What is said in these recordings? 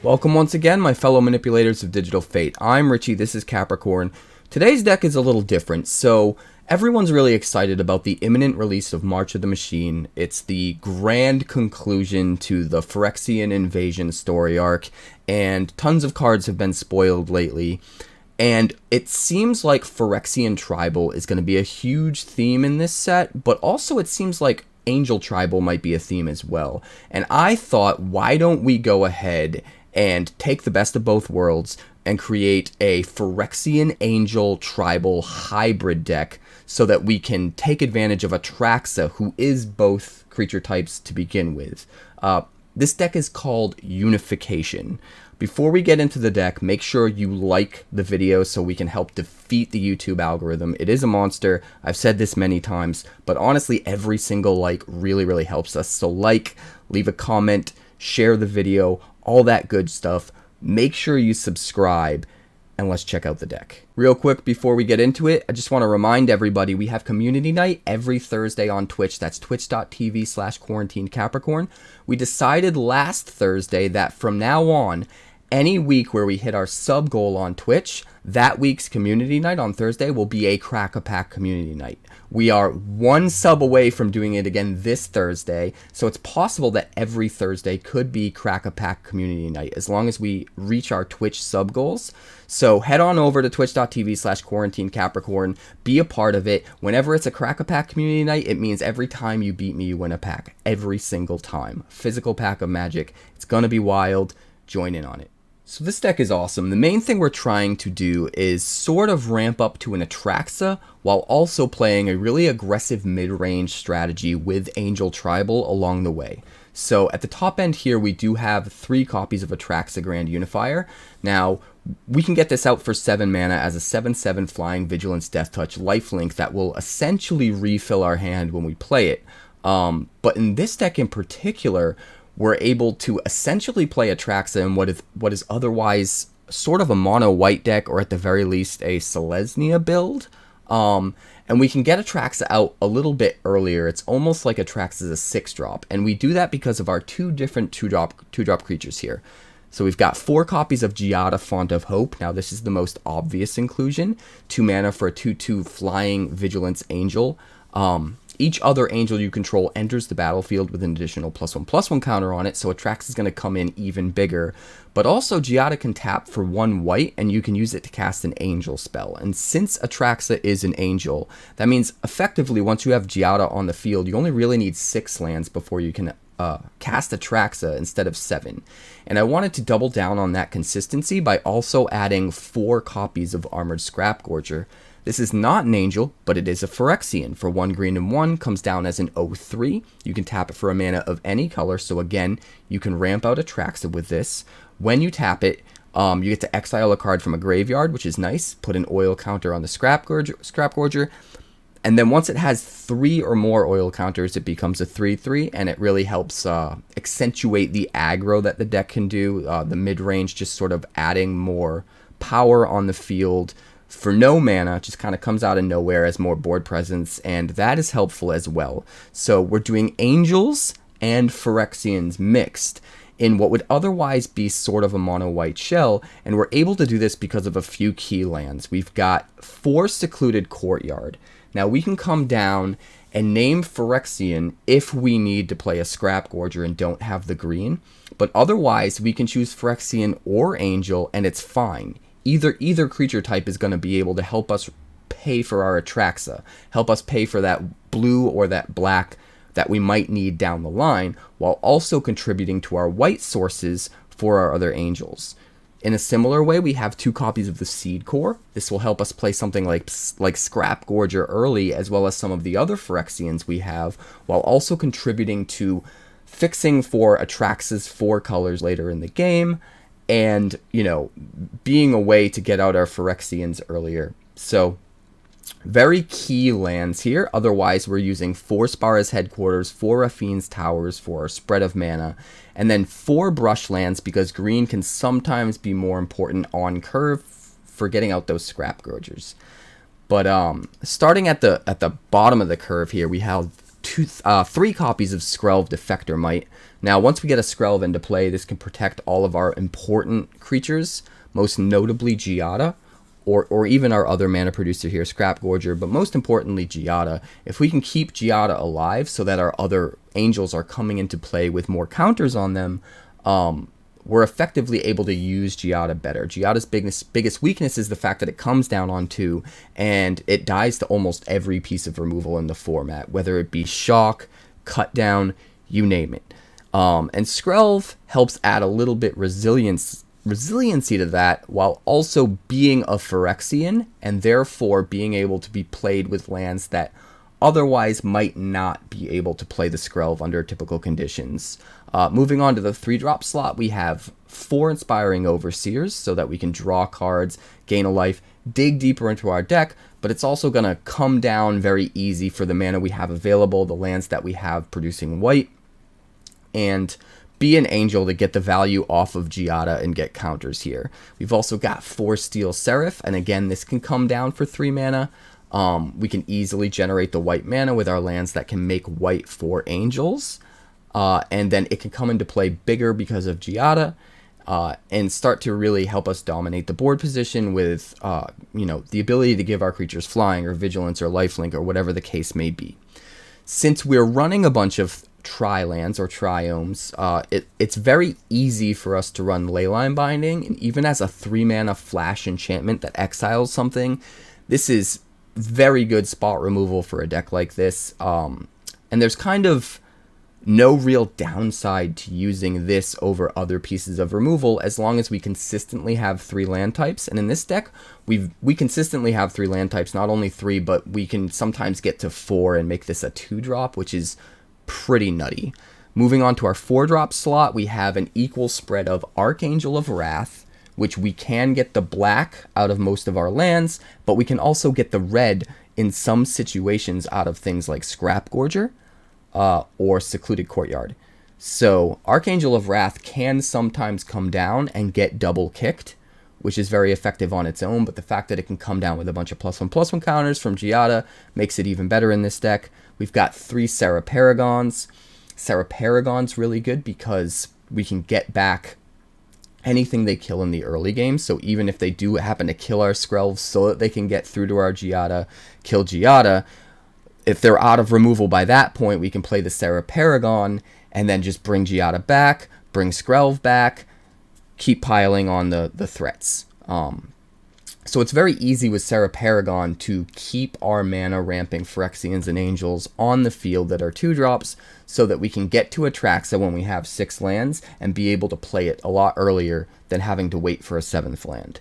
Welcome once again, my fellow manipulators of Digital Fate. I'm Richie, this is Capricorn. Today's deck is a little different, so everyone's really excited about the imminent release of March of the Machine. It's the grand conclusion to the Phyrexian invasion story arc, and tons of cards have been spoiled lately. And it seems like Phyrexian Tribal is going to be a huge theme in this set, but also it seems like Angel Tribal might be a theme as well. And I thought, why don't we go ahead and take the best of both worlds and create a Phyrexian Angel Tribal hybrid deck so that we can take advantage of Atraxa, who is both creature types to begin with. This deck is called Unification. Before we get into the deck, make sure you like the video so we can help defeat the YouTube algorithm. It is a monster. I've said this many times, but honestly, every single like really helps us. So like, leave a comment, share the video, all that good stuff. Make sure you subscribe, and let's check out the deck. Real quick before we get into it, I just want to remind everybody we have community night every Thursday on Twitch. That's twitch.tv/quarantinecapricorn. We decided last Thursday that from now on, any week where we hit our sub goal on Twitch, that week's community night on Thursday will be a Crack-a-Pack community night. We are one sub away from doing it again this Thursday, so it's possible that every Thursday could be Crack-a-Pack community night as long as we reach our Twitch sub goals. So head on over to twitch.tv/quarantinecapricorn, be a part of it. Whenever it's a Crack-a-Pack community night, it means every time you beat me, you win a pack. Every single time. Physical pack of Magic. It's gonna be wild. Join in on it. So this deck is awesome. The main thing we're trying to do is sort of ramp up to an Atraxa while also playing a really aggressive mid-range strategy with Angel Tribal along the way. So at the top end here, we do have 3 copies of Atraxa Grand Unifier. Now, we can get this out for 7 mana as a 7/7 Flying Vigilance Death Touch lifelink that will essentially refill our hand when we play it. But in this deck in particular, we're able to essentially play Atraxa in what is otherwise sort of a mono-white deck, or at the very least a Selesnya build. And we can get Atraxa out a little bit earlier. It's almost like Atraxa is a 6-drop, and we do that because of our 2 different 2-drop creatures here. So we've got 4 copies of Giada, Font of Hope. Now this is the most obvious inclusion. 2 mana for a 2/2 Flying Vigilance Angel. Each other angel you control enters the battlefield with an additional +1/+1 counter on it, so Atraxa is going to come in even bigger. But also, Giada can tap for 1 white, and you can use it to cast an angel spell. And since Atraxa is an angel, that means effectively once you have Giada on the field, you only really need 6 lands before you can cast Atraxa instead of 7. And I wanted to double down on that consistency by also adding 4 copies of Armored Scrapgorger. This is not an angel, but it is a Phyrexian. For 1 green and 1, comes down as an 0/3. You can tap it for a mana of any color, so again, you can ramp out Atraxa with this. When you tap it, you get to exile a card from a graveyard, which is nice. Put an oil counter on the Scrapgorger. And then once it has 3 or more oil counters, it becomes a 3/3, and it really helps accentuate the aggro that the deck can do. The mid-range, just sort of adding more power on the field for no mana, just kind of comes out of nowhere as more board presence, and that is helpful as well. So we're doing Angels and Phyrexians mixed in what would otherwise be sort of a mono-white shell, and we're able to do this because of a few key lands. We've got 4 Secluded Courtyard. Now we can come down and name Phyrexian if we need to play a Scrapgorger and don't have the green, but otherwise we can choose Phyrexian or Angel, and it's fine. Either creature type is going to be able to help us pay for our Atraxa, help us pay for that blue or that black that we might need down the line, while also contributing to our white sources for our other angels. In a similar way, we have 2 copies of the Seedcore. This will help us play something like Scrapgorger early, as well as some of the other Phyrexians we have, while also contributing to fixing for Atraxa's 4 colors later in the game, and, you know, being a way to get out our Phyrexians earlier. So, very key lands here. Otherwise, we're using 4 Spara's Headquarters, 4 Raffine's Towers for our spread of mana, and then 4 Brushlands, because green can sometimes be more important on curve for getting out those Scrapgorgers. But starting at the bottom of the curve here, we have 3 copies of Skrelv Defector Mite. Now, once we get a Skrelv into play, this can protect all of our important creatures, most notably Giada, or even our other mana producer here, Scrapgorger, but most importantly, Giada. If we can keep Giada alive so that our other angels are coming into play with more counters on them, we're effectively able to use Giada better. Giada's biggest weakness is the fact that it comes down on 2, and it dies to almost every piece of removal in the format, whether it be shock, cut down, you name it. And Skrelv helps add a little bit resiliency to that, while also being a Phyrexian and therefore being able to be played with lands that otherwise might not be able to play the Skrelv under typical conditions. Moving on to the 3-drop slot, we have 4 Inspiring Overseers so that we can draw cards, gain a life, dig deeper into our deck, but it's also going to come down very easy for the mana we have available, the lands that we have producing white, and be an angel to get the value off of Giada and get counters here. We've also got 4 Steel Seraph, and again, this can come down for 3 mana. We can easily generate the white mana with our lands that can make white for angels. And then it can come into play bigger because of Giada, and start to really help us dominate the board position with, the ability to give our creatures flying or vigilance or lifelink or whatever the case may be. Since we're running a bunch of tri-lands or triomes, it's very easy for us to run Leyline Binding, and even as a 3-mana flash enchantment that exiles something, this is very good spot removal for a deck like this. And there's kind of no real downside to using this over other pieces of removal as long as we consistently have 3 land types. And in this deck, we consistently have 3 land types, not only 3, but we can sometimes get to 4 and make this a 2-drop, which is pretty nutty. Moving on to our 4-drop slot, we have an equal spread of Archangel of Wrath, which we can get the black out of most of our lands, but we can also get the red in some situations out of things like Scrapgorger or Secluded Courtyard. So Archangel of Wrath can sometimes come down and get double kicked, which is very effective on its own, but the fact that it can come down with a bunch of +1/+1 counters from Giada makes it even better in this deck. We've got 3 Serra Paragons. Serra Paragon's really good because we can get back anything they kill in the early game, so even if they do happen to kill our Skrelv so that they can get through to our Giada, kill Giada, if they're out of removal by that point, we can play the Serra Paragon and then just bring Giada back, bring Skrelv back, keep piling on the threats. So it's very easy with Serra Paragon to keep our mana ramping Phyrexians and Angels on the field that are 2-drops so that we can get to Atraxa when we have 6 lands and be able to play it a lot earlier than having to wait for a 7th land.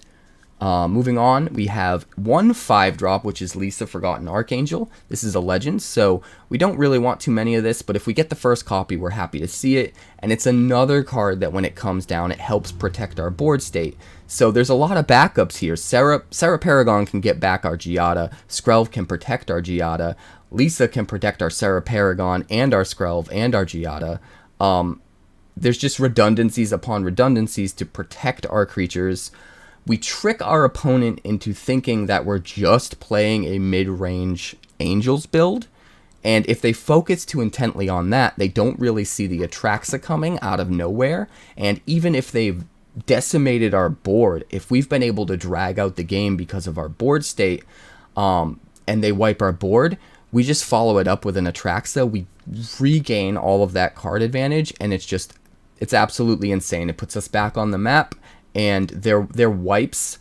Moving on, we have 1 5-drop, which is Liesa, Forgotten Archangel. This is a legend, so we don't really want too many of this, but if we get the first copy, we're happy to see it. And it's another card that when it comes down, it helps protect our board state. So there's a lot of backups here. Serra Paragon can get back our Giada. Skrelv can protect our Giada. Liesa can protect our Serra Paragon and our Skrelv and our Giada. There's just redundancies upon redundancies to protect our creatures. We trick our opponent into thinking that we're just playing a mid-range Angels build, and if they focus too intently on that, they don't really see the Atraxa coming out of nowhere, and even if they've decimated our board, if we've been able to drag out the game because of our board state, and they wipe our board, we just follow it up with an Atraxa, we regain all of that card advantage, and it's absolutely insane. It puts us back on the map, and their wipes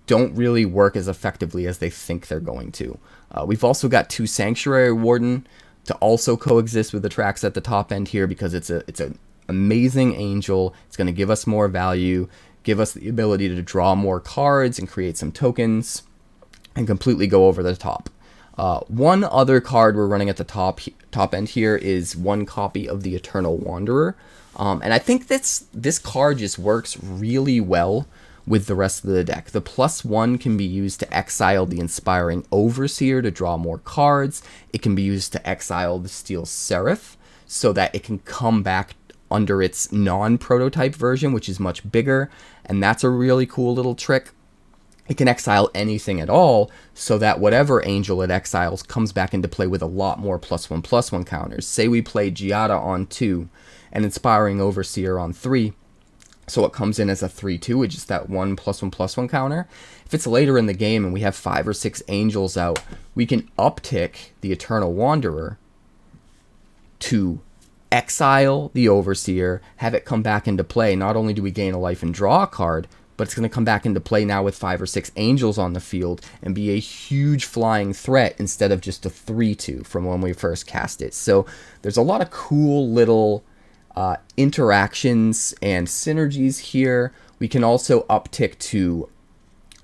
don't really work as effectively as they think they're going to. We've also got 2 Sanctuary Warden to also coexist with Atraxa at the top end here because it's an amazing angel. It's going to give us more value, give us the ability to draw more cards and create some tokens, and completely go over the top. One other card we're running at the top end here is 1 copy of the Eternal Wanderer. And I think this card just works really well with the rest of the deck. The +1 can be used to exile the Inspiring Overseer to draw more cards. It can be used to exile the Steel Seraph so that it can come back under its non-prototype version, which is much bigger, and that's a really cool little trick. it can exile anything at all, so that whatever angel it exiles comes back into play with a lot more +1/+1 counters. Say we play Giada on 2 and Inspiring Overseer on 3, so it comes in as a 3/2 with just that one +1/+1 counter. If it's later in the game and we have 5 or 6 angels out, we can uptick the Eternal Wanderer to exile the Overseer, have it come back into play. Not only do we gain a life and draw a card, but it's going to come back into play now with 5 or 6 angels on the field and be a huge flying threat instead of just a 3/2 from when we first cast it. So there's a lot of cool little interactions and synergies here. We can also uptick to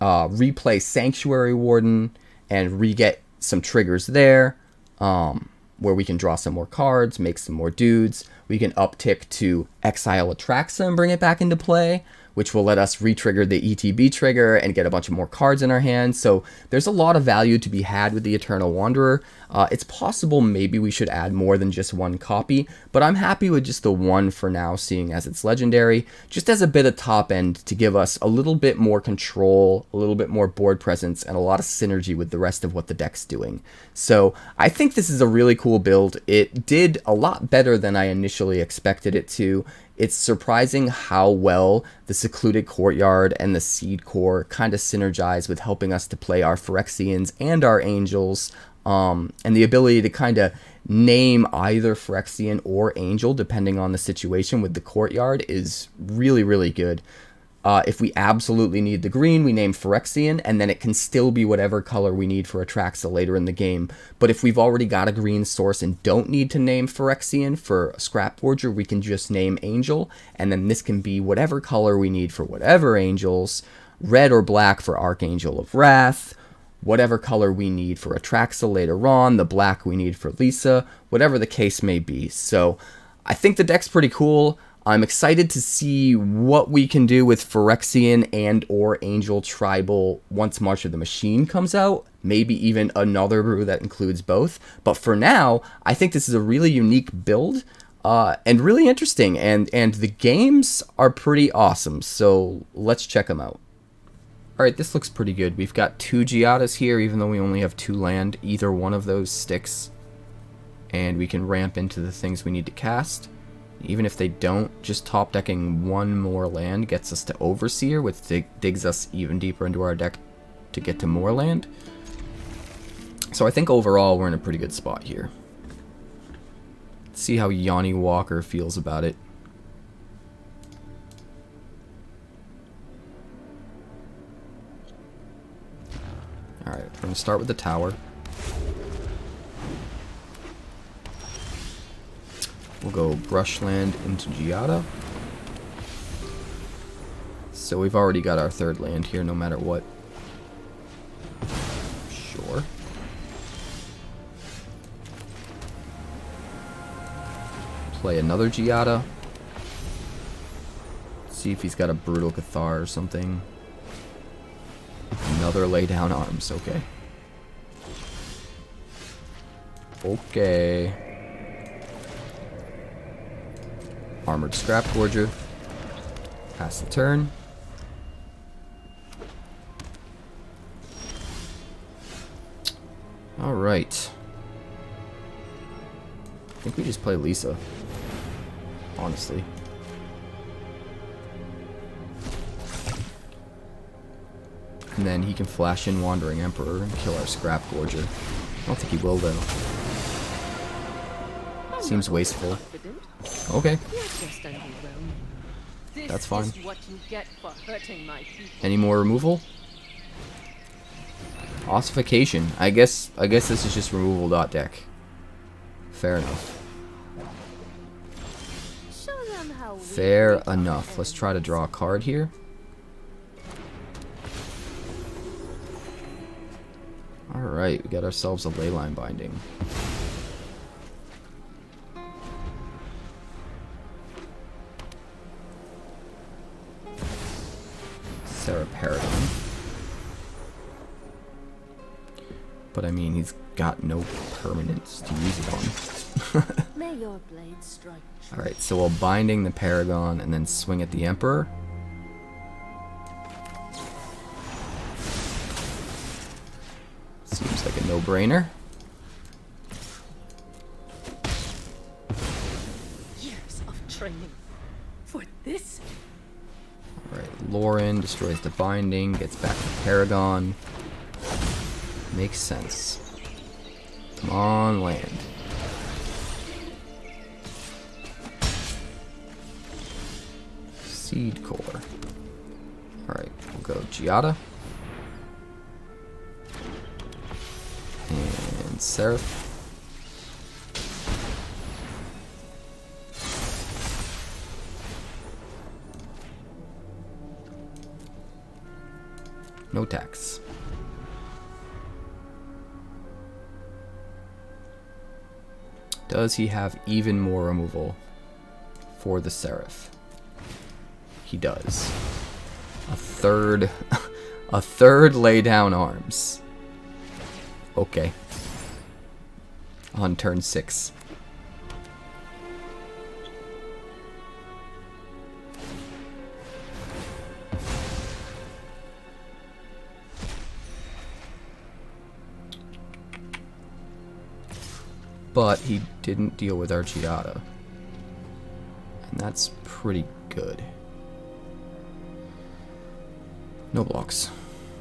replay Sanctuary Warden and re-get some triggers there, where we can draw some more cards, make some more dudes. We can uptick to exile Atraxa and bring it back into play, which will let us re-trigger the ETB trigger and get a bunch of more cards in our hands. So there's a lot of value to be had with the Eternal Wanderer. It's possible maybe we should add more than just one copy, but I'm happy with just the one for now, seeing as it's legendary, just as a bit of top end to give us a little bit more control, a little bit more board presence, and a lot of synergy with the rest of what the deck's doing. So I think this is a really cool build. It did a lot better than I initially expected it to. It's surprising how well the Secluded Courtyard and the Seedcore kind of synergize with helping us to play our Phyrexians and our Angels, and the ability to kind of name either Phyrexian or Angel depending on the situation with the Courtyard is really, really good. If we absolutely need the green, we name Phyrexian, and then it can still be whatever color we need for Atraxa later in the game. But if we've already got a green source and don't need to name Phyrexian for Scrapgorger, we can just name Angel, and then this can be whatever color we need for whatever Angels, red or black for Archangel of Wrath, whatever color we need for Atraxa later on, the black we need for Liesa, whatever the case may be. So I think the deck's pretty cool. I'm excited to see what we can do with Phyrexian and or Angel Tribal once March of the Machine comes out. Maybe even another brew that includes both. But for now, I think this is a really unique build and really interesting. And the games are pretty awesome. So let's check them out. Alright, this looks pretty good. We've got 2 Giadas here, even though we only have 2 land. Either one of those sticks. And we can ramp into the things we need to cast. Even if they don't, just top decking 1 more land gets us to Overseer, which digs us even deeper into our deck to get to more land. So I think overall we're in a pretty good spot here. Let's see how Yanni Walker feels about it. Alright, we're going to start with the tower. We'll go Brushland into Giada. So we've already got our 3rd land here no matter what. Sure. Play another Giada. See if he's got a Brutal Cathar or something. Another Lay Down Arms, okay. Okay. Armored Scrapgorger. Pass the turn. Alright. I think we just play Liesa. Honestly. And then he can flash in Wandering Emperor and kill our Scrapgorger. I don't think he will though. Seems wasteful. Okay. That's fine. Any more removal? Ossification. I guess this is just removal.deck. Fair enough. Fair enough. Let's try to draw a card here. Alright, we got ourselves a Leyline Binding. Serra Paragon. But I mean, he's got no permanents to use it on. May your blade strike. Alright, so we'll Binding the Paragon and then swing at the Emperor. no-brainer. Years of training for this. Alright, Lauren destroys the binding, gets back to Paragon. Makes sense. Come on, land. Seedcore. Alright, we'll go Giada. And Seraph. No tax. Does he have even more removal for the Seraph? He does. A third lay down arms. Okay. On turn 6. But he didn't deal with our Giada. And that's pretty good. No blocks.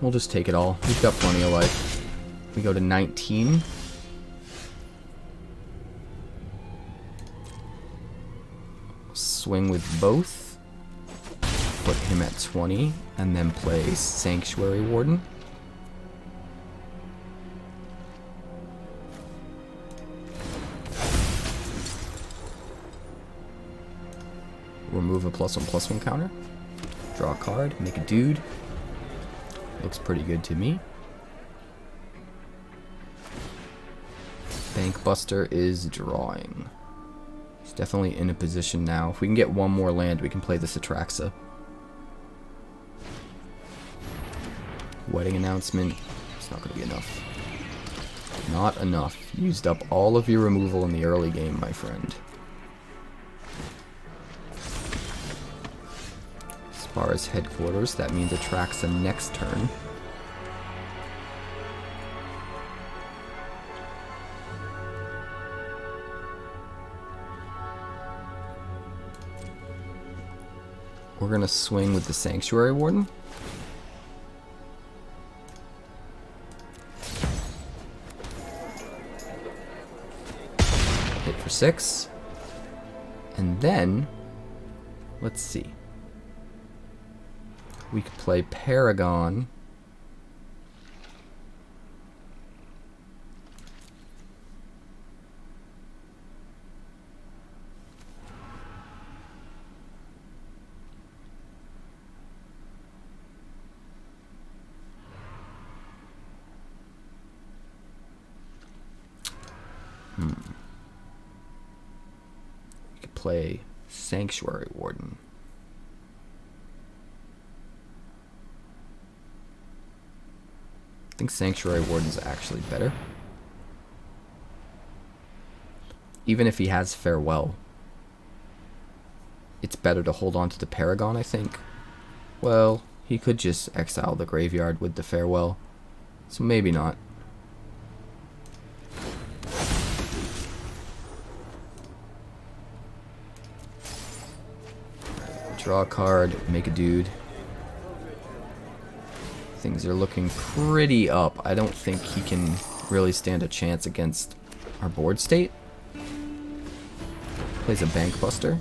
We'll just take it all. We've got plenty of life. We go to 19. Swing with both. Put him at 20. And then play Sanctuary Warden. Remove a +1/+1 counter. Draw a card. Make a dude. Looks pretty good to me. Bankbuster is drawing. He's definitely in a position now. If we can get one more land, we can play this Atraxa. Wedding announcement. It's not going to be enough. Not enough. Used up all of your removal in the early game, my friend. Spara's headquarters. That means Atraxa next turn. We're gonna swing with the Sanctuary Warden. Hit for 6. And then, let's see. We could play Paragon. We could play Sanctuary Warden. I think Sanctuary Warden's actually better. Even if he has Farewell, it's better to hold on to the Paragon, I think. Well, he could just exile the graveyard with the Farewell, so maybe not. Draw a card, make a dude. Things are looking pretty up. I don't think he can really stand a chance against our board state. Plays a Bankbuster.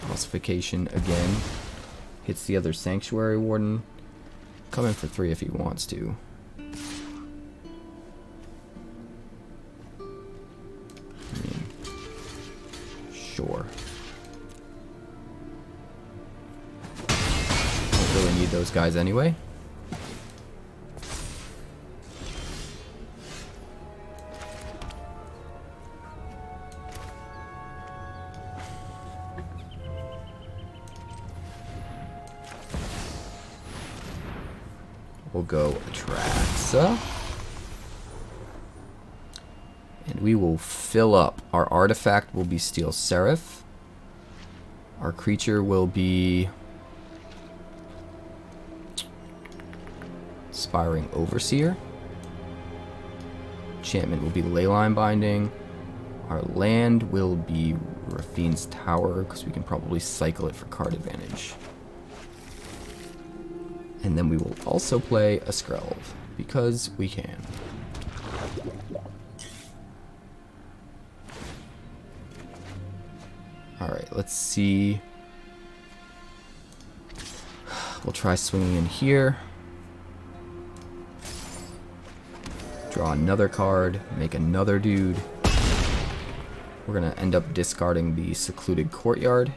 Ossification again. Hits the other Sanctuary Warden. Come in for 3 if he wants to. Sure. Don't really need those guys anyway. We'll go Atraxa. And we will fill up. Our artifact will be Steel Seraph. Our creature will be Spiring Overseer. Enchantment will be Leyline Binding. Our land will be Raffine's Tower, because we can probably cycle it for card advantage. And then we will also play a Skrelv, because we can. Alright, let's see. We'll try swinging in here. Draw another card, make another dude. We're going to end up discarding the Secluded Courtyard.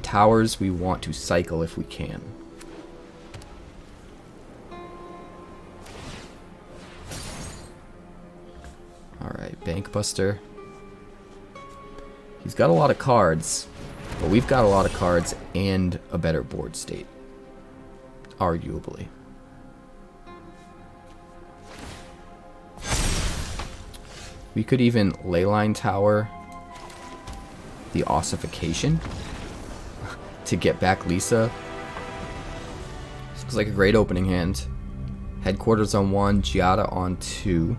Towers we want to cycle if we can. Alright, Bankbuster. He's got a lot of cards, but we've got a lot of cards and a better board state. Arguably. We could even Leyline Tower the Ossification to get back Liesa. This looks like a great opening hand. Headquarters on 1, Giada on 2.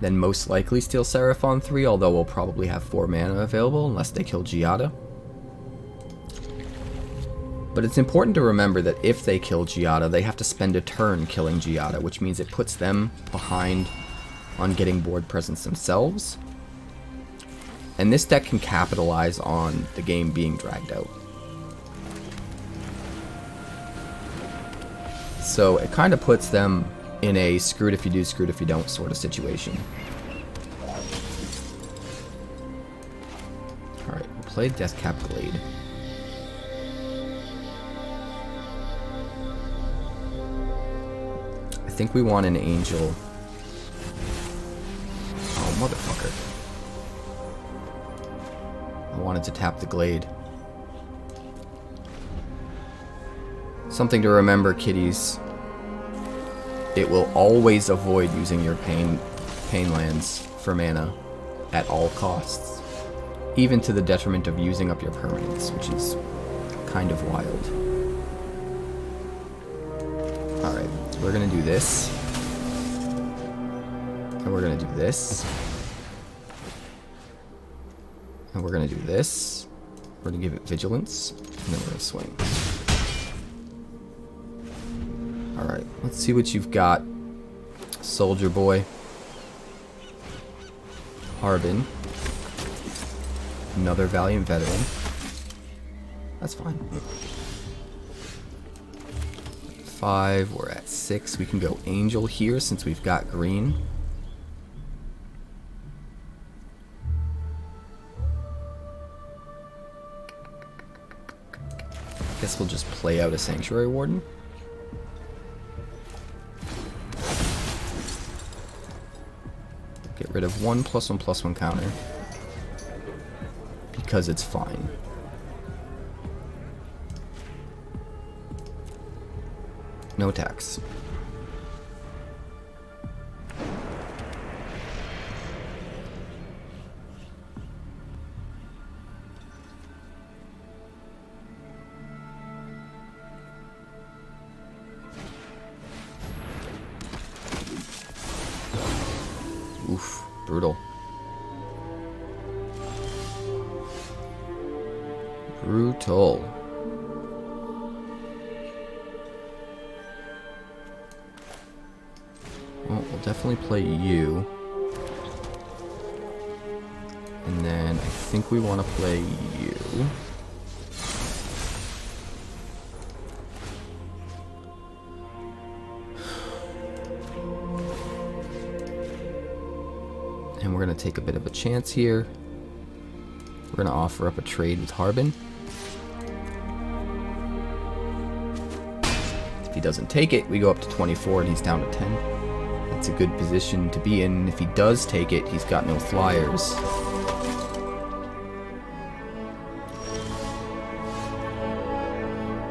Then most likely Steel Seraph on 3, although we'll probably have 4 mana available unless they kill Giada. But it's important to remember that if they kill Giada, they have to spend a turn killing Giada, which means it puts them behind on getting board presence themselves. And this deck can capitalize on the game being dragged out. So it kind of puts them in a screwed if you do, screwed if you don't sort of situation. Alright, we'll play Deathcap Glade. I think we want an Angel. Oh, motherfucker. I wanted to tap the Glade. Something to remember, kiddies. It will always avoid using your pain lands for mana at all costs. Even to the detriment of using up your permanents, which is kind of wild. Alright, so we're gonna do this. And we're gonna do this. And we're gonna do this. We're gonna give it Vigilance. And then we're gonna swing. Alright, let's see what you've got, Soldier Boy. Harbin. Another Valiant Veteran. That's fine. 5, we're at 6. We can go Angel here since we've got green. Guess we'll just play out a Sanctuary Warden. Get rid of 1/1/1 counter. Because it's fine. No tax. Oof, brutal. Brutal. Well, we'll definitely play you. And then I think we want to play you. And we're going to take a bit of a chance here. We're going to offer up a trade with Harbin. If he doesn't take it, we go up to 24 and he's down to 10. That's a good position to be in. If he does take it, he's got no flyers.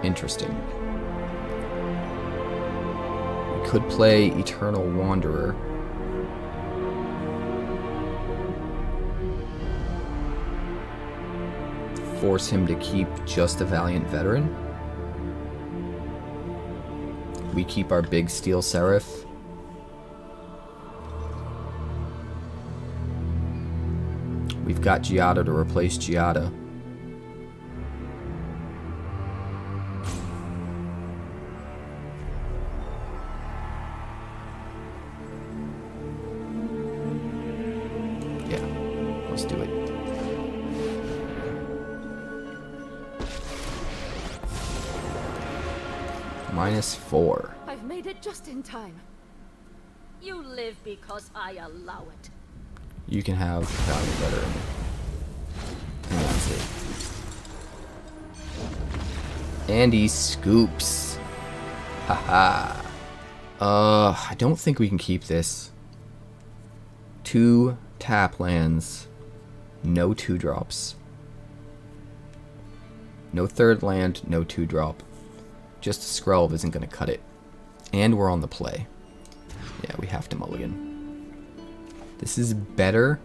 Interesting. We could play Eternal Wanderer. force him to keep just a Valiant Veteran. We keep our big Steel Seraph. We've got Giada to replace Giada. Yeah, let's do it. -4. I've made it just in time. You live because I allow it. You can have Valiant Veteran. And that's it. And he scoops. Haha. I don't think we can keep this. 2 tap lands. No 2-drops. No 3rd land, no 2-drop. Just a Skrelv isn't going to cut it. And we're on the play. Yeah, we have to mulligan. This is better.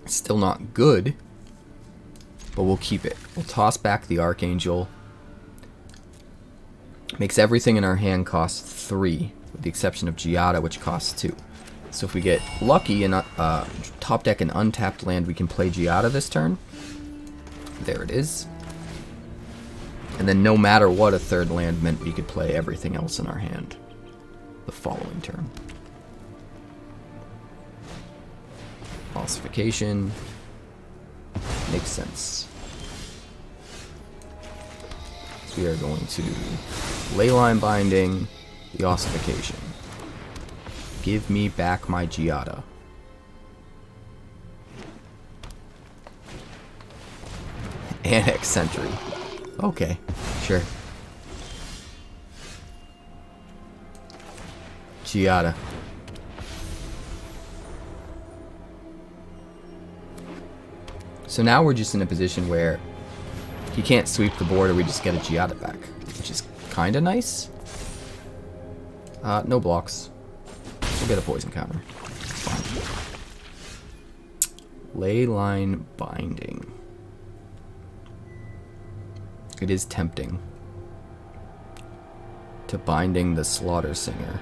Still not good. But we'll keep it. We'll toss back the Archangel. Makes everything in our hand cost 3. With the exception of Giada, which costs 2. So if we get lucky and top deck an untapped land, we can play Giada this turn. There it is. And then no matter what a 3rd land meant, we could play everything else in our hand the following turn. Ossification. Makes sense. So we are going to Leyline Binding, the Ossification. Give me back my Giada. Annex Sentry. Okay, sure. Giada. So now we're just in a position where he can't sweep the board or we just get a Giada back, which is kind of nice. No blocks. We'll get a poison counter. Fine. Leyline Binding. It is tempting to Binding the Slaughter Singer.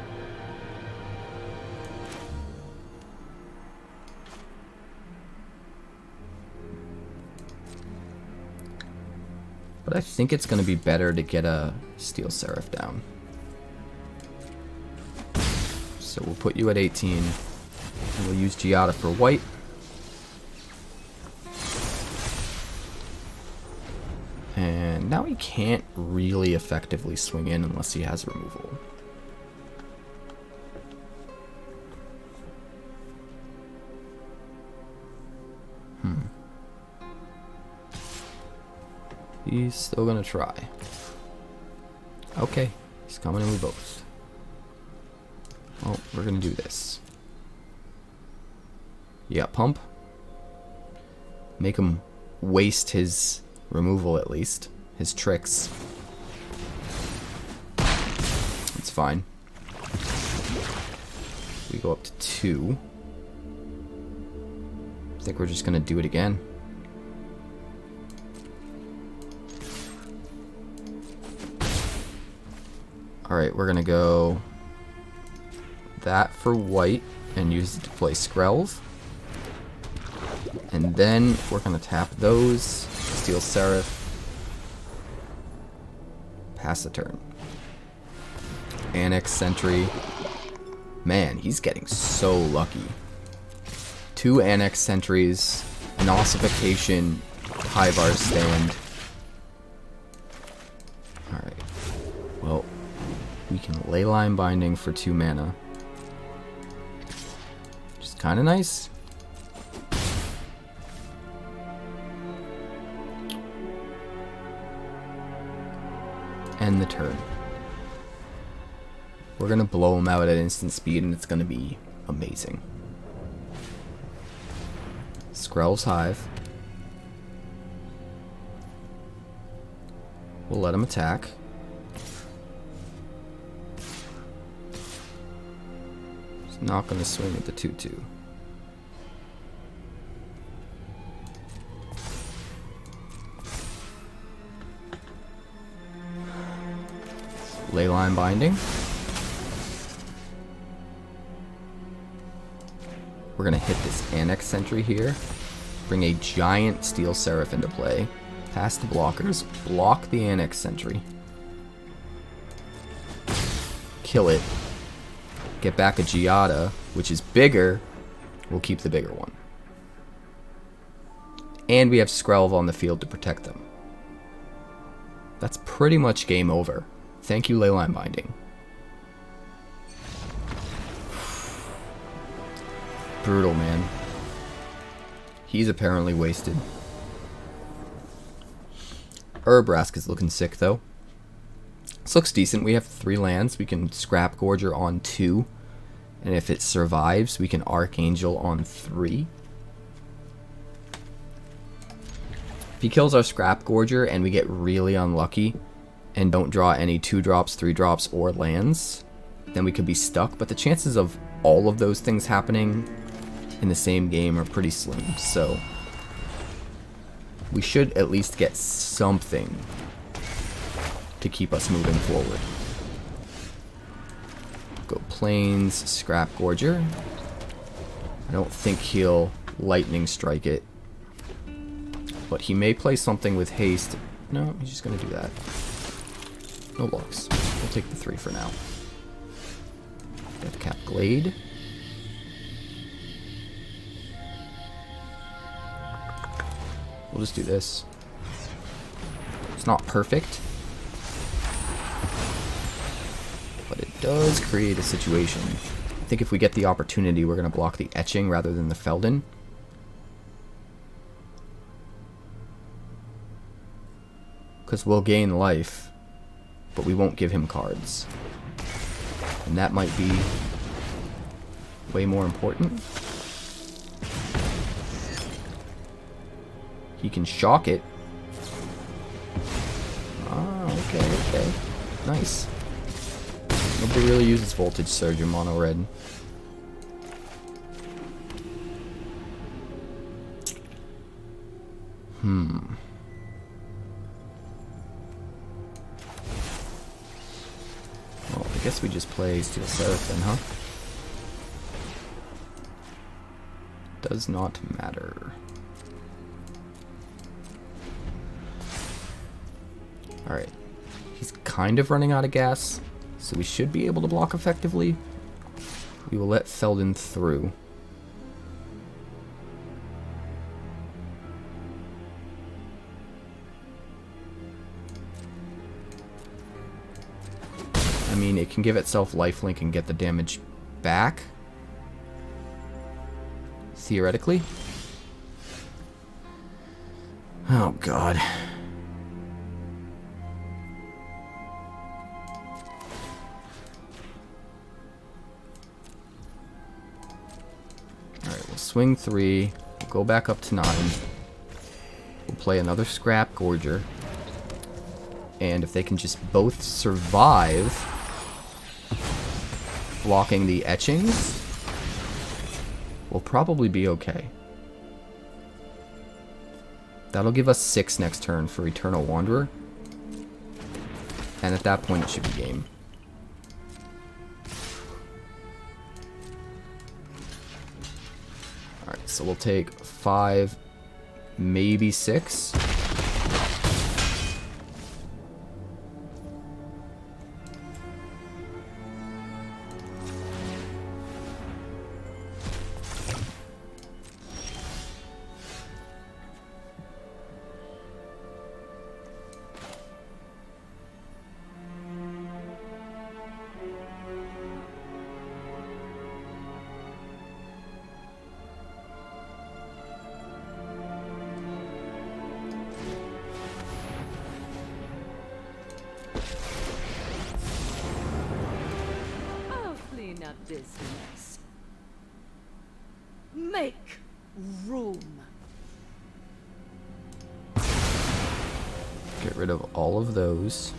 But I think it's going to be better to get a Steel Seraph down. So we'll put you at 18. And we'll use Giada for white. And now he can't really effectively swing in unless he has removal. He's still gonna try. Okay, he's coming in with both. Well, we're gonna do this. Yeah, pump. Make him waste his removal at least. His tricks. It's fine. We go up to 2. I think we're just gonna do it again. Alright, we're gonna go that for white and use it to play Skrelv. And then we're gonna tap those, Steel Seraph, pass the turn. Annex Sentry. Man, he's getting so lucky. 2 Annex Sentries, an Ossification, Tyvar Stand. Alright. Well, we can Leyline Binding for 2 mana. Which is kind of nice. End the turn. We're going to blow him out at instant speed and it's going to be amazing. Skrelv's Hive. We'll let him attack. He's not going to swing at the 2/2. Leyline Binding. We're going to hit this Annex Sentry here. Bring a giant Steel Seraph into play. Pass the blockers. Block the Annex Sentry. Kill it. Get back a Giada, which is bigger. We'll keep the bigger one. And we have Skrelv on the field to protect them. That's pretty much game over. Thank you, Leyline Binding. Brutal, man. He's apparently wasted. Urbrask is looking sick, though. This looks decent. We have 3 lands. We can Scrapgorger on 2. And if it survives, we can Archangel on 3. If he kills our Scrapgorger and we get really unlucky and don't draw any 2-drops, 3-drops, or lands, then we could be stuck. But the chances of all of those things happening in the same game are pretty slim. So we should at least get something to keep us moving forward. Go Plains, Scrapgorger. I don't think he'll Lightning Strike it. But he may play something with haste. No, he's just going to do that. No looks. We'll take the 3 for now. Deathcap Glade. We'll just do this. It's not perfect, but it does create a situation. I think if we get the opportunity, we're going to block the Etching rather than the Feldon. Because we'll gain life, but we won't give him cards. And that might be way more important. He can shock it. Ah, okay. Nice. Nobody really uses Voltage Surge in MonoRed. Well, I guess we just play Steel Seraph then, huh? Does not matter. Alright. He's kind of running out of gas, so we should be able to block effectively. We will let Feldon through. I mean, it can give itself lifelink and get the damage back. Theoretically. Oh, God. Alright, we'll swing 3. We'll go back up to 9. We'll play another Scrapgorger. And if they can just both survive blocking the etchings, we'll probably be okay. That'll give us 6 next turn for Eternal Wanderer. And at that point it should be game. Alright, so we'll take 5, maybe 6. Business. Make room. Get rid of all of those.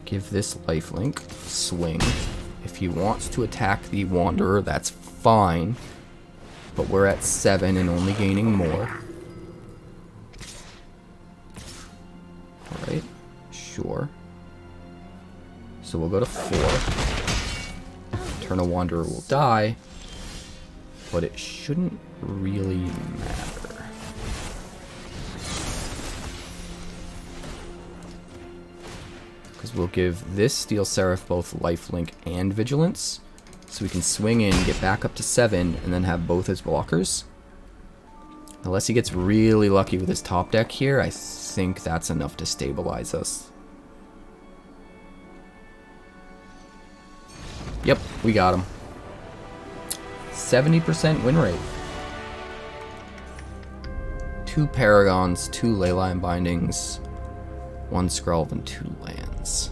Give this lifelink. Swing. If he wants to attack the Wanderer, that's fine. But we're at 7 and only gaining more. Alright. Sure. So we'll go to 4. Eternal Wanderer will die, but it shouldn't really matter. Because we'll give this Steel Seraph both lifelink and vigilance, so we can swing in, get back up to 7, and then have both as blockers. Unless he gets really lucky with his top deck here, I think that's enough to stabilize us. Yep, we got him. 70% win rate. 2 Paragons, 2 Leyline Bindings, 1 Skrelv, and 2 lands.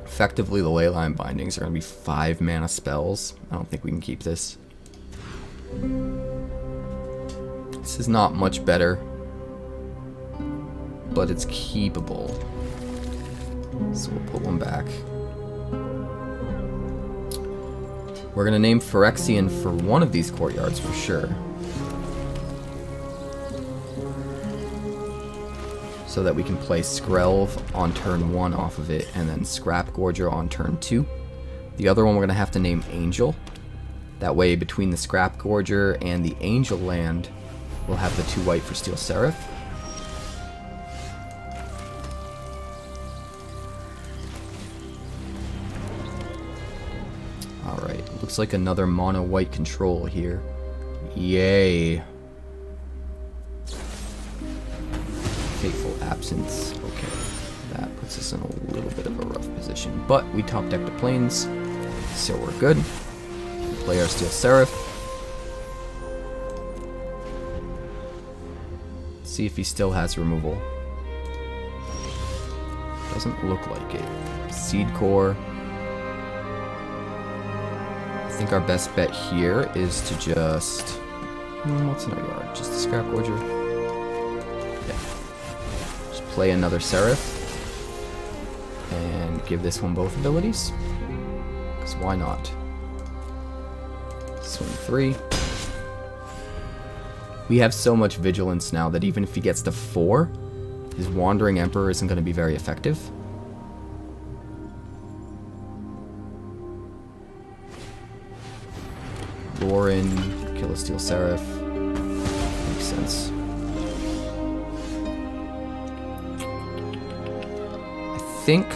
Effectively, the Leyline Bindings are going to be 5 mana spells. I don't think we can keep this. This is not much better, but it's keepable. So we'll put one back. We're going to name Phyrexian for one of these courtyards for sure. So that we can play Skrelv on turn 1 off of it, and then Scrapgorger on turn 2. The other one we're going to have to name Angel. That way, between the Scrapgorger and the Angel land, we'll have the 2 white for Steel Seraph. Alright, looks like another MonoWhite Control here. Yay. Fateful Absence. Okay, that puts us in a little bit of a rough position. But we top deck the plains, so we're good. We play our Steel Seraph. See if he still has removal. Doesn't look like it. Seedcore. I think our best bet here is to just... what's in our yard? Just a Scrapgorger? Yeah. Just play another Seraph. And give this one both abilities. Because why not? Swing 3. We have so much vigilance now that even if he gets to 4, his Wandering Emperor isn't going to be very effective. Lure in, kill a Steel Seraph. Makes sense. I think...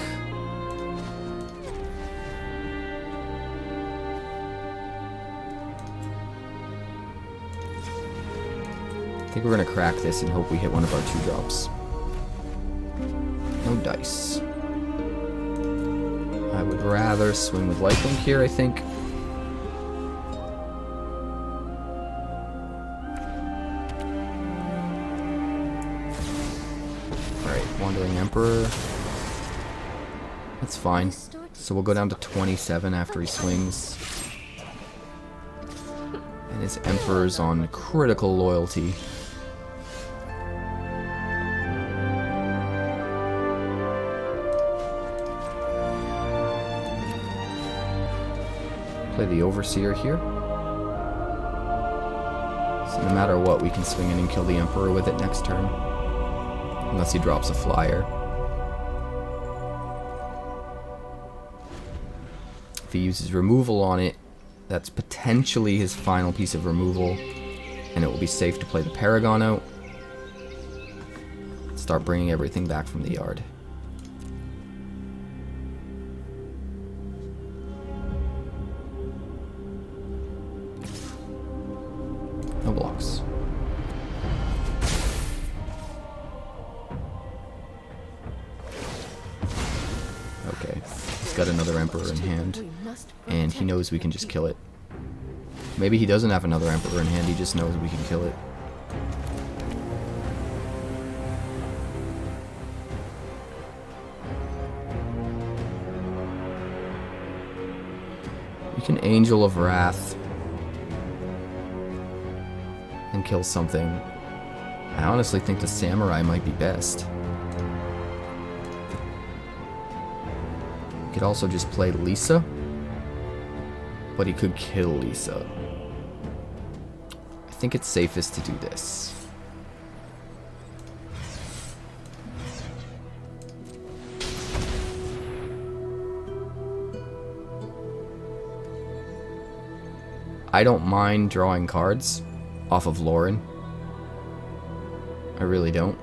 we're going to crack this and hope we hit one of our 2-drops. No dice. I would rather swing with lifelink here, I think. Alright, Wandering Emperor. That's fine. So we'll go down to 27 after he swings. And his Emperor's on critical loyalty. Play the Overseer here. So no matter what, we can swing in and kill the Emperor with it next turn. Unless he drops a flyer. If he uses removal on it, that's potentially his final piece of removal. And it will be safe to play the Paragon out. Start bringing everything back from the yard. No blocks. Okay, he's got another Emperor in hand, and he knows we can just kill it. Maybe he doesn't have another Emperor in hand, he just knows we can kill it. We can Angel of Wrath and kill something. I honestly think the Samurai might be best. He could also just play Liesa, but he could kill Liesa. I think it's safest to do this. I don't mind drawing cards off of Lauren. I really don't.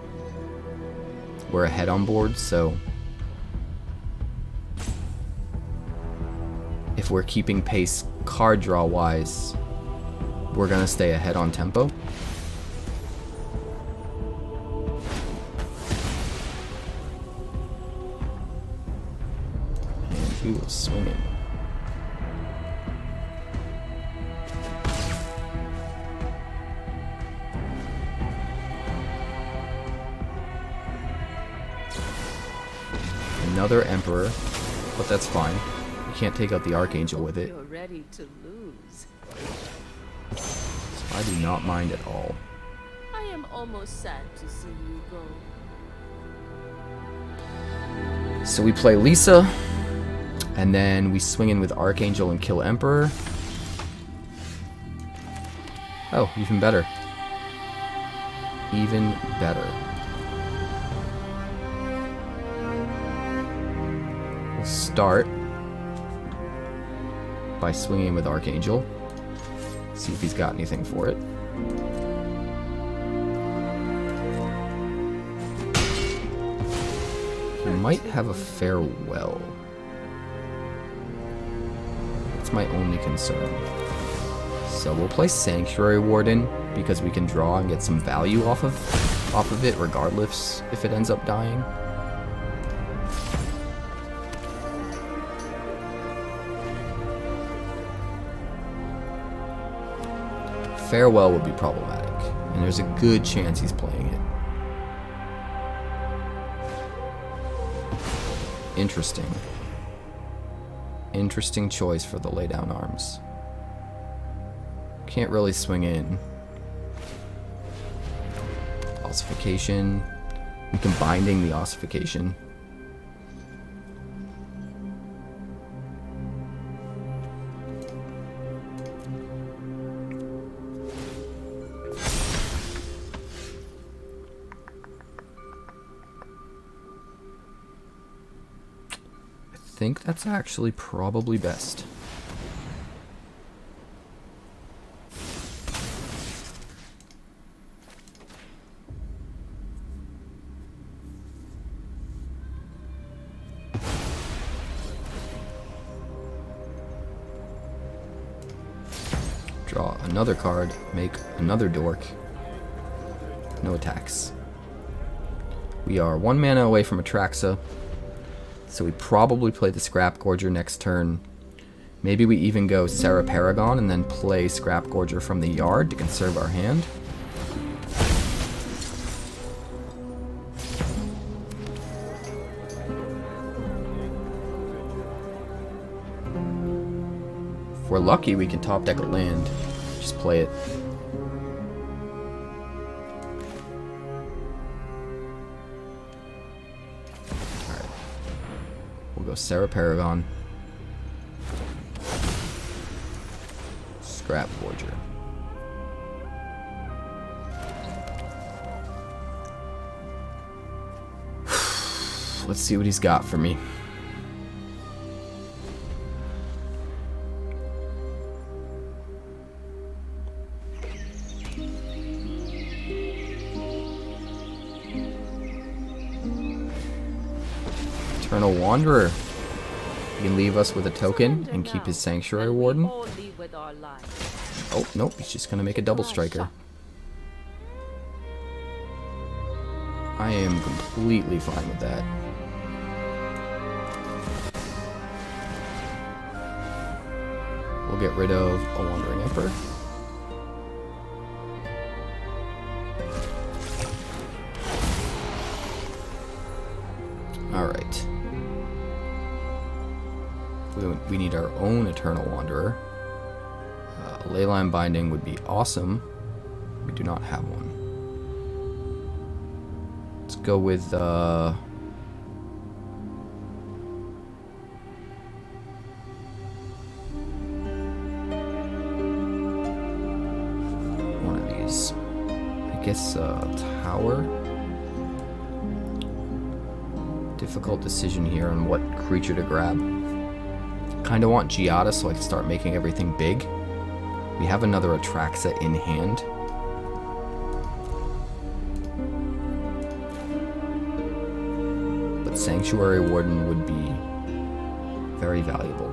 We're ahead on board, so if we're keeping pace card draw wise, we're gonna stay ahead on tempo. And we will swing it. Another Emperor, but that's fine. You can't take out the Archangel with it. You're ready to lose. So I do not mind at all. I am almost sad to see you go. So we play Liesa, and then we swing in with Archangel and kill Emperor. Oh, even better. Even better. We'll start by swinging with Archangel. See if he's got anything for it. He might have a farewell. That's my only concern. So we'll play Sanctuary Warden because we can draw and get some value off of it regardless if it ends up dying. Farewell would be problematic, and there's a good chance he's playing it. Interesting. Interesting choice for the laydown arms. Can't really swing in. Ossification. We can binding the ossification. I think that's actually probably best. Draw another card, make another dork. No attacks. We are 1 mana away from Atraxa, so we probably play the Scrapgorger next turn. Maybe we even go Serra Paragon and then play Scrapgorger from the yard to conserve our hand. If we're lucky, we can top deck a land. Just play it. Alright. We'll go Serra Paragon. Scrapgorger. Let's see what he's got for me. Eternal Wanderer. He can leave us with a token and keep his Sanctuary Warden. Oh, nope, he's just going to make a double striker. I am completely fine with that. We'll get rid of a Wandering Emperor. Alright. We need our own Eternal Wanderer. Leyline Binding would be awesome. We do not have one. Let's go with one of these. I guess Tower. Difficult decision here on what creature to grab. Kinda want Giada so I can start making everything big. We have another Atraxa in hand. But Sanctuary Warden would be very valuable.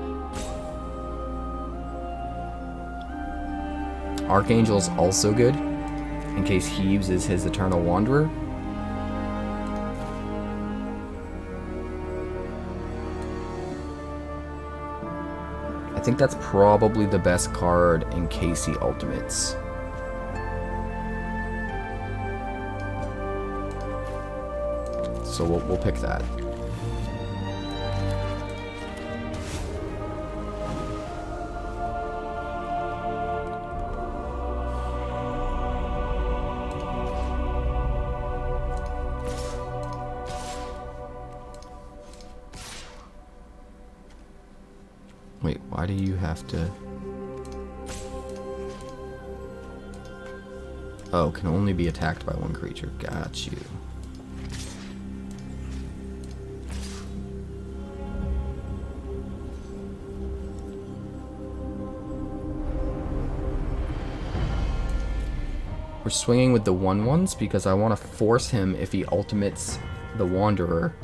Archangel's also good, in case he uses his Eternal Wanderer. I think that's probably the best card in case he ultimates. So we'll pick that. Wait, why do you have to... Oh, can only be attacked by one creature. Got you. We're swinging with the 1/1s because I want to force him, if he ultimates the Wanderer,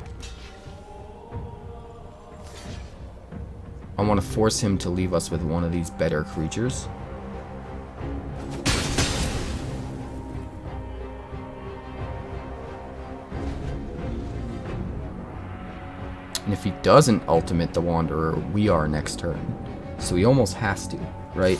I want to force him to leave us with one of these better creatures. And if he doesn't ultimate the Wanderer, we are next turn. So he almost has to, right?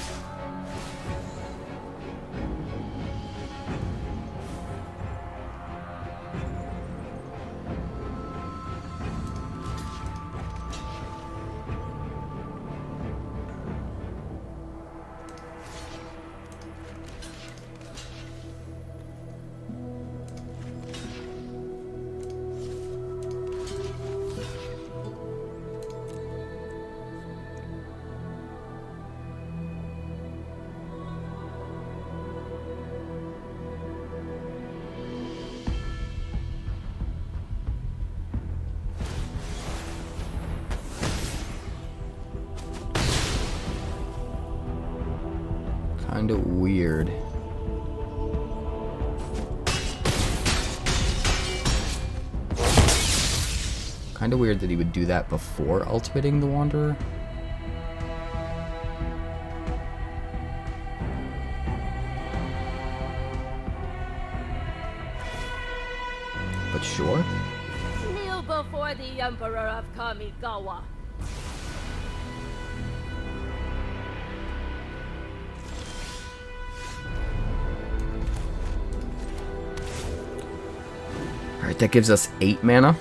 Kind of weird. Kind of weird that he would do that before ultimating the Wanderer. But sure. Kneel before the Emperor of Kamigawa. Alright, that gives us 8 mana.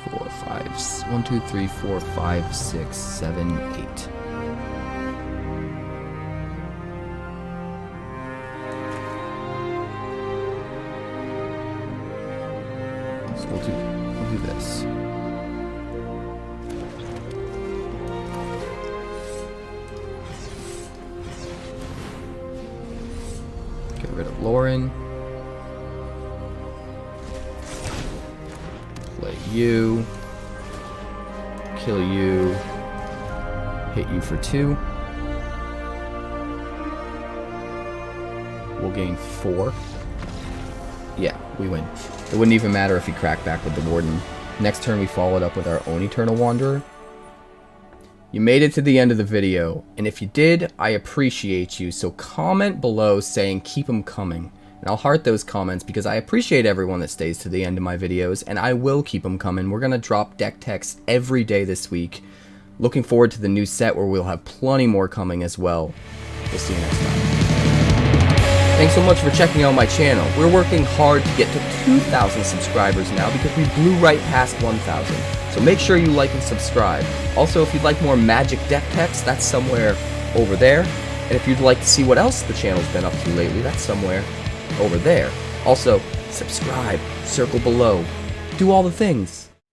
Four, five, 1, 2, 3, 4, 5, 6, 7, 8. So we'll do this. Get rid of Lauren. Play you. Kill you. Hit you for 2. We'll gain 4. Yeah, we win. It wouldn't even matter if he cracked back with the Warden. Next turn we followed up with our own Eternal Wanderer. You made it to the end of the video, and if you did, I appreciate you, so comment below saying keep them coming. And I'll heart those comments because I appreciate everyone that stays to the end of my videos, and I will keep them coming. We're going to drop deck techs every day this week. Looking forward to the new set where we'll have plenty more coming as well. We'll see you next time. Thanks so much for checking out my channel. We're working hard to get to 2,000 subscribers now because we blew right past 1,000. So make sure you like and subscribe. Also, if you'd like more magic deck techs, that's somewhere over there. And if you'd like to see what else the channel's been up to lately, that's somewhere over there. Also, subscribe, circle below, do all the things.